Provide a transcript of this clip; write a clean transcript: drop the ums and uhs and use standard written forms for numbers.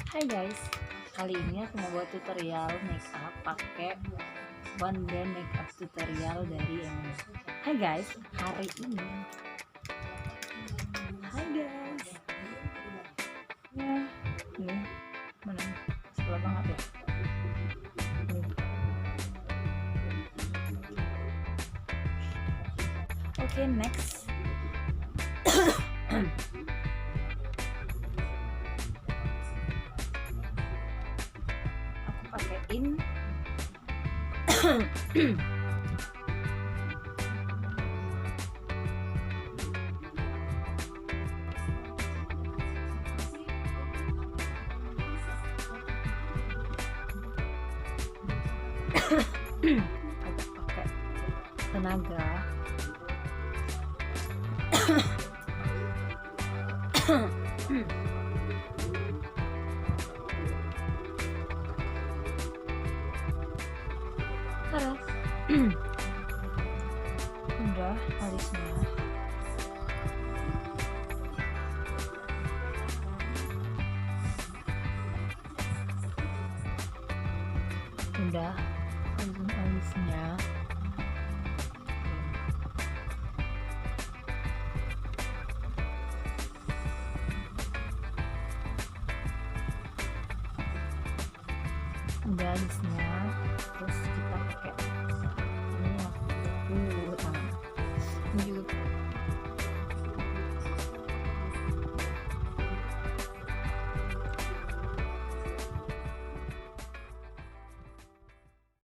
Hai guys, kali ini aku mau buat tutorial makeup pakai one brand makeup tutorial dari Indonesia. Hai guys, hari ini, hai guys, ya, ini mana? Sebelah banget ya. Oke, next. Aku pakein agak pakai tenaga. Taras. Udah alisnya. Udah alisnya. Udah alisnya.